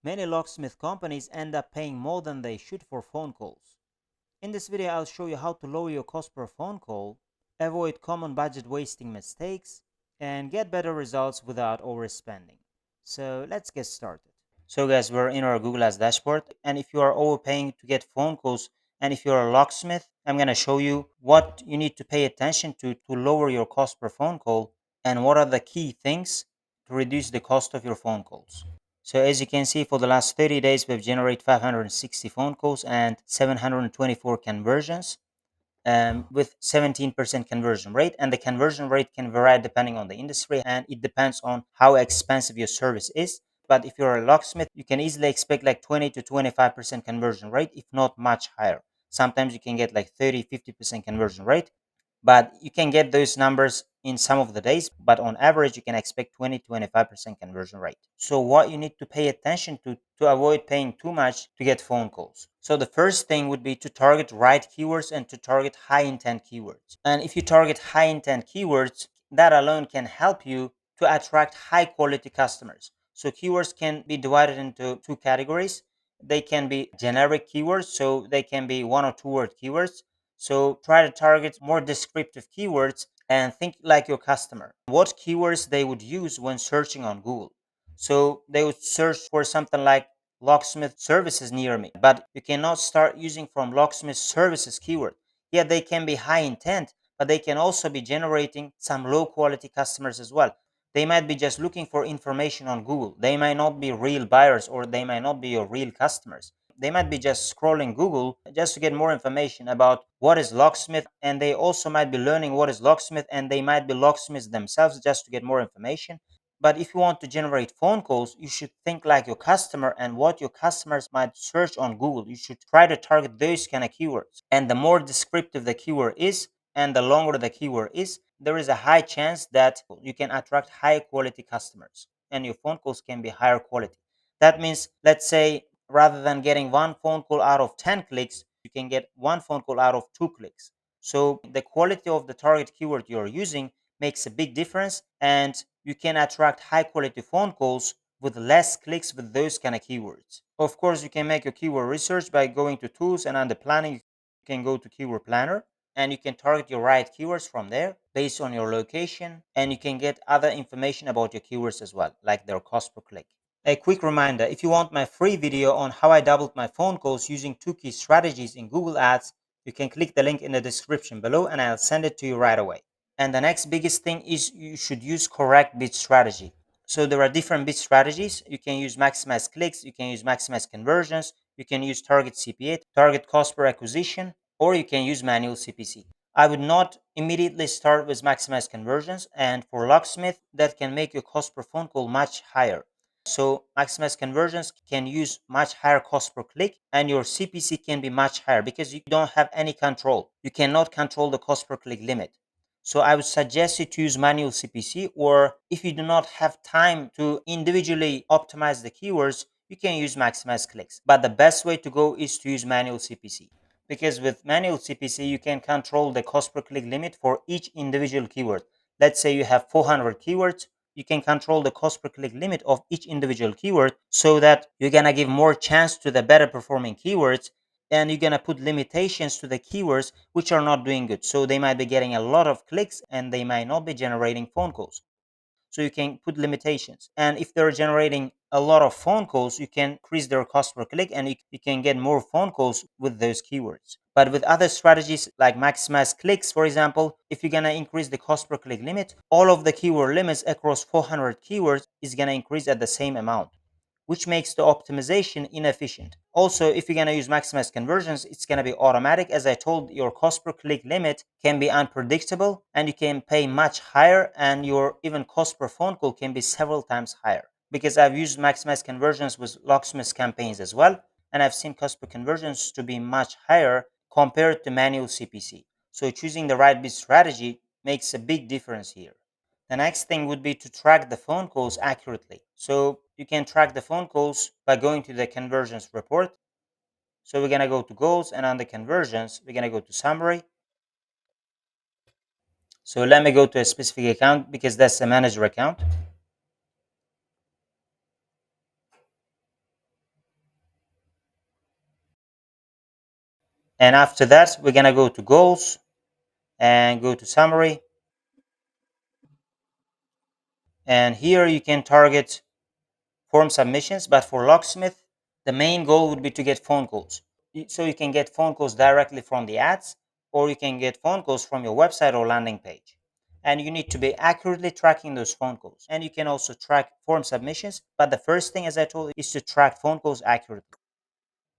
Many locksmith companies end up paying more than they should for phone calls. In this video, I'll show you how to lower your cost per phone call, avoid common budget wasting mistakes, and get better results without overspending. So let's get started. So guys, we're in our Google Ads dashboard, and if you are overpaying to get phone calls, and if you're a locksmith, I'm going to show you what you need to pay attention to lower your cost per phone call, and what are the key things to reduce the cost of your phone calls. So as you can see, for the last 30 days, we've generated 560 phone calls and 724 conversions, with 17% conversion rate. And the conversion rate can vary depending on the industry, and it depends on how expensive your service is. But if you're a locksmith, you can easily expect like 20 to 25% conversion rate, if not much higher. Sometimes you can get like 30-50% conversion rate, but you can get those numbers in some of the days, but on average you can expect 20-25% conversion rate. So what you need to pay attention to avoid paying too much to get phone calls. So the first thing would be to target right keywords and to target high intent keywords. And if you target high intent keywords, that alone can help you to attract high quality customers. So keywords can be divided into two categories. They can be generic keywords, so they can be one or two word keywords. So try to target more descriptive keywords and think like your customer. What keywords they would use when searching on Google. So they would search for something like locksmith services near me, but you cannot start using from locksmith services keyword. Yeah, they can be high intent, but they can also be generating some low quality customers as well. They might be just looking for information on Google. They might not be real buyers, or they might not be your real customers. They might be just scrolling Google just to get more information about what is locksmith, and they also might be learning what is locksmith, and they might be locksmiths themselves just to get more information. But if you want to generate phone calls, you should think like your customer and what your customers might search on Google. You should try to target those kind of keywords. And the more descriptive the keyword is and the longer the keyword is, there is a high chance that you can attract high quality customers and your phone calls can be higher quality. That means, let's say, rather than getting one phone call out of 10 clicks, you can get one phone call out of 2 clicks. So the quality of the target keyword you're using makes a big difference, and you can attract high quality phone calls with less clicks with those kind of keywords. Of course, you can make your keyword research by going to tools, and under planning, you can go to keyword planner, and you can target your right keywords from there based on your location, and you can get other information about your keywords as well, like their cost per click. A quick reminder, if you want my free video on how I doubled my phone calls using 2 key strategies in Google Ads, you can click the link in the description below and I'll send it to you right away. And the next biggest thing is you should use correct bid strategy. So there are different bid strategies. You can use maximize clicks, you can use maximize conversions, you can use target CPA, target cost per acquisition, or you can use manual CPC. I would not immediately start with maximize conversions, and for Locksmith, that can make your cost per phone call much higher. So maximize conversions can use much higher cost per click, and your CPC can be much higher because you don't have any control. You cannot control the cost per click limit. So I would suggest you to use manual CPC, or if you do not have time to individually optimize the keywords, you can use maximize clicks. But the best way to go is to use manual CPC, because with manual CPC, you can control the cost per click limit for each individual keyword. Let's say you have 400 keywords, you can control the cost per click limit of each individual keyword, so that you're going to give more chance to the better performing keywords, and you're going to put limitations to the keywords which are not doing good. So they might be getting a lot of clicks and they might not be generating phone calls. So you can put limitations. And if they're generating a lot of phone calls, you can increase their cost per click, and you can get more phone calls with those keywords. But with other strategies like maximize clicks, for example, if you're going to increase the cost per click limit, all of the keyword limits across 400 keywords is going to increase at the same amount, which makes the optimization inefficient. Also, if you're going to use maximize conversions, it's going to be automatic. As I told, your cost per click limit can be unpredictable and you can pay much higher, and your even cost per phone call can be several times higher. Because I've used maximize conversions with Locksmith campaigns as well, and I've seen cost per conversions to be much higher compared to manual CPC. So choosing the right bid strategy makes a big difference here. The next thing would be to track the phone calls accurately. So you can track the phone calls by going to the conversions report. So we're going to go to goals, and on the conversions, we're going to go to summary. So let me go to a specific account because that's a manager account. And after that, we're gonna go to goals and go to summary. And here you can target form submissions, but for Locksmith, the main goal would be to get phone calls. So you can get phone calls directly from the ads, or you can get phone calls from your website or landing page. And you need to be accurately tracking those phone calls. And you can also track form submissions, but the first thing, as I told you, is to track phone calls accurately.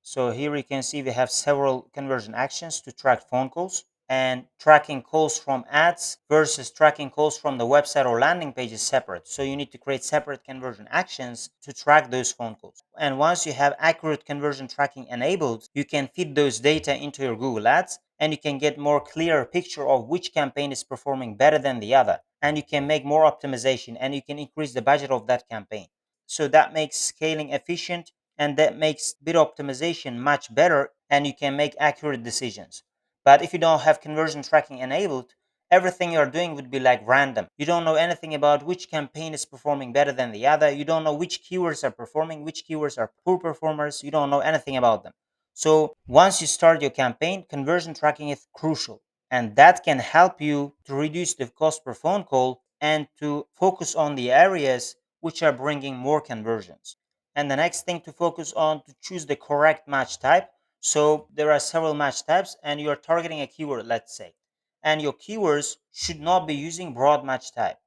So here you can see we have several conversion actions to track phone calls, and tracking calls from ads versus tracking calls from the website or landing page is separate. So you need to create separate conversion actions to track those phone calls. And once you have accurate conversion tracking enabled, you can feed those data into your Google Ads, and you can get more clearer picture of which campaign is performing better than the other. And you can make more optimization, and you can increase the budget of that campaign. So that makes scaling efficient, and that makes bid optimization much better, and you can make accurate decisions. But if you don't have conversion tracking enabled, everything you're doing would be like random. You don't know anything about which campaign is performing better than the other. You don't know which keywords are performing, which keywords are poor performers. You don't know anything about them. So once you start your campaign, conversion tracking is crucial, and that can help you to reduce the cost per phone call and to focus on the areas which are bringing more conversions. And the next thing to focus on, to choose the correct match type. So there are several match types, and you're targeting a keyword, let's say, and your keywords should not be using broad match type,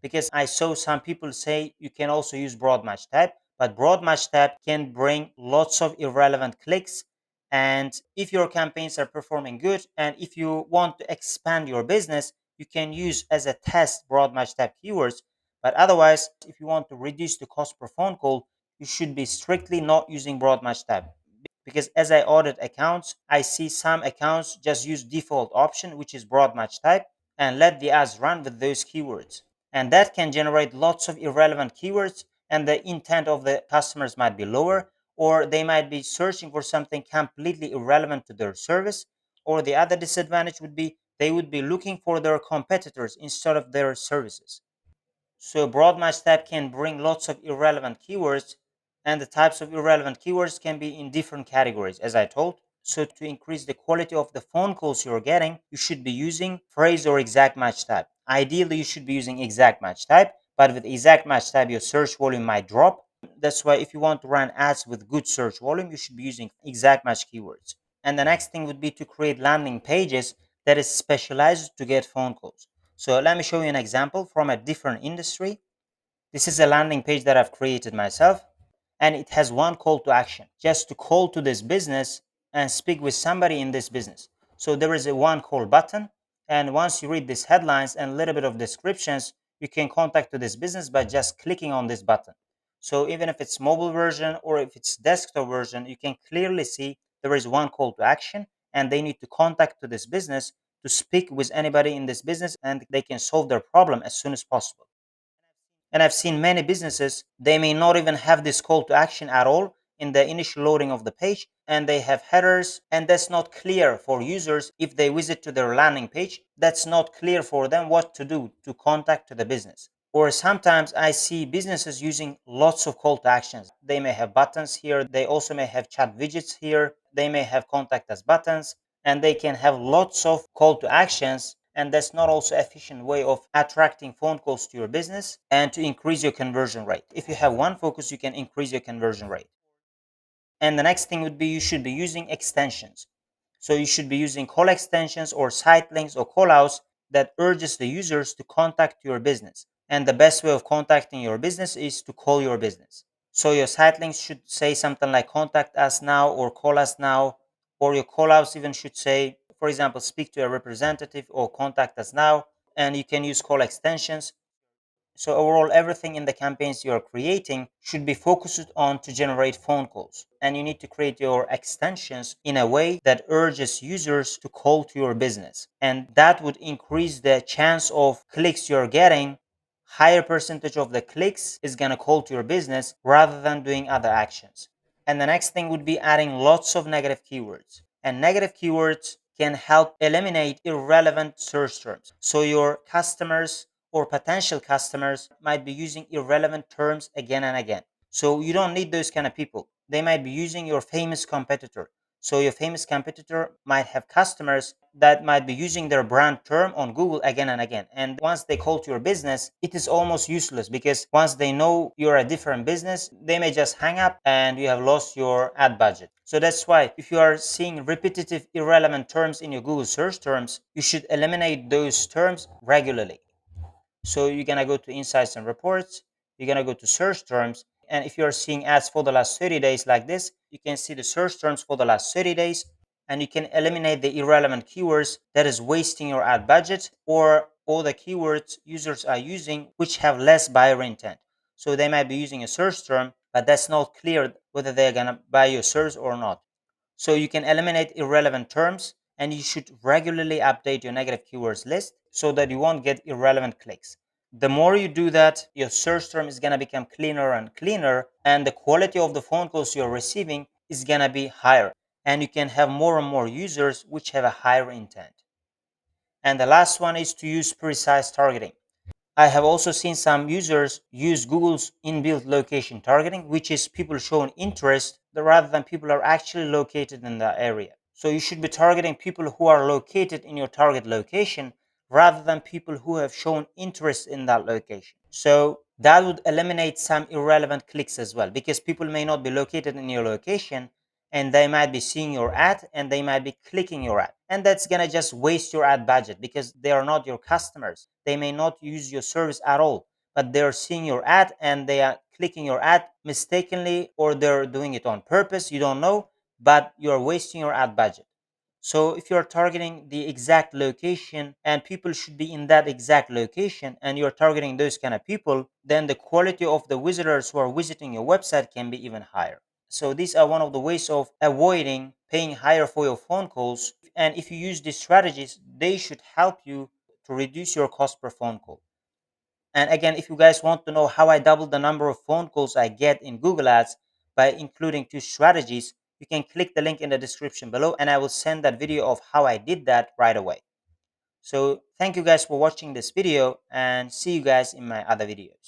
because I saw some people say you can also use broad match type, but broad match type can bring lots of irrelevant clicks. And if your campaigns are performing good, and if you want to expand your business, you can use as a test broad match type keywords. But otherwise, if you want to reduce the cost per phone call, you should be strictly not using broad match type. Because as I audit accounts, I see some accounts just use default option, which is broad match type, and let the ads run with those keywords. And that can generate lots of irrelevant keywords, and the intent of the customers might be lower, or they might be searching for something completely irrelevant to their service. Or the other disadvantage would be they would be looking for their competitors instead of their services. So broad match type can bring lots of irrelevant keywords, and the types of irrelevant keywords can be in different categories, as I told. So to increase the quality of the phone calls you're getting, you should be using phrase or exact match type. Ideally, you should be using exact match type, but with exact match type, your search volume might drop. That's why if you want to run ads with good search volume, you should be using exact match keywords. And the next thing would be to create landing pages that is specialized to get phone calls. So let me show you an example from a different industry. This is a landing page that I've created myself, and it has one call to action, just to call to this business and speak with somebody in this business. So there is a one call button, and once you read these headlines and a little bit of descriptions, you can contact to this business by just clicking on this button. So even if it's mobile version or if it's desktop version, you can clearly see there is one call to action, and they need to contact to this business to speak with anybody in this business, and they can solve their problem as soon as possible. And I've seen many businesses, they may not even have this call to action at all in the initial loading of the page, and they have headers, and that's not clear for users. If they visit to their landing page, that's not clear for them what to do to contact to the business. Or sometimes I see businesses using lots of call to actions. They may have buttons here, they also may have chat widgets here, they may have contact us buttons, and they can have lots of call to actions, and that's not also efficient way of attracting phone calls to your business and to increase your conversion rate. If you have one focus, you can increase your conversion rate. And the next thing would be you should be using extensions. So you should be using call extensions or site links or callouts that urges the users to contact your business. And the best way of contacting your business is to call your business. So your site links should say something like contact us now or call us now, or your callouts even should say, for example, speak to a representative or contact us now. And you can use call extensions. So overall, everything in the campaigns you are creating should be focused on to generate phone calls. And you need to create your extensions in a way that urges users to call to your business. And that would increase the chance of clicks you're getting. Higher percentage of the clicks is going to call to your business rather than doing other actions. And the next thing would be adding lots of negative keywords. And negative keywords can help eliminate irrelevant search terms. So your customers or potential customers might be using irrelevant terms again and again. So you don't need those kind of people. They might be using your famous competitor. So your famous competitor might have customers that might be using their brand term on Google again and again. And once they call to your business, it is almost useless because once they know you're a different business, they may just hang up and you have lost your ad budget. So that's why if you are seeing repetitive, irrelevant terms in your Google search terms, you should eliminate those terms regularly. So you're gonna go to insights and reports, you're gonna go to search terms, and if you're seeing ads for the last 30 days like this, you can see the search terms for the last 30 days, and you can eliminate the irrelevant keywords that is wasting your ad budget, or all the keywords users are using which have less buyer intent. So they might be using a search term, but that's not clear whether they're gonna buy your service or not. So you can eliminate irrelevant terms, and you should regularly update your negative keywords list so that you won't get irrelevant clicks. The more you do that, your search term is going to become cleaner and cleaner, and the quality of the phone calls you're receiving is going to be higher, and you can have more and more users which have a higher intent. And the last one is to use precise targeting. I have also seen some users use Google's inbuilt location targeting, which is people showing interest rather than people are actually located in the area. So you should be targeting people who are located in your target location rather than people who have shown interest in that location. So that would eliminate some irrelevant clicks as well, because people may not be located in your location and they might be seeing your ad and they might be clicking your ad. And that's going to just waste your ad budget because they are not your customers. They may not use your service at all, but they're seeing your ad and they are clicking your ad mistakenly, or they're doing it on purpose. You don't know, but you're wasting your ad budget. So if you're targeting the exact location and people should be in that exact location and you're targeting those kind of people, then the quality of the visitors who are visiting your website can be even higher. So these are one of the ways of avoiding paying higher for your phone calls. And if you use these strategies, they should help you to reduce your cost per phone call. And again, if you guys want to know how I double the number of phone calls I get in Google Ads by including two strategies, you can click the link in the description below and I will send that video of how I did that right away. So thank you guys for watching this video, and see you guys in my other videos.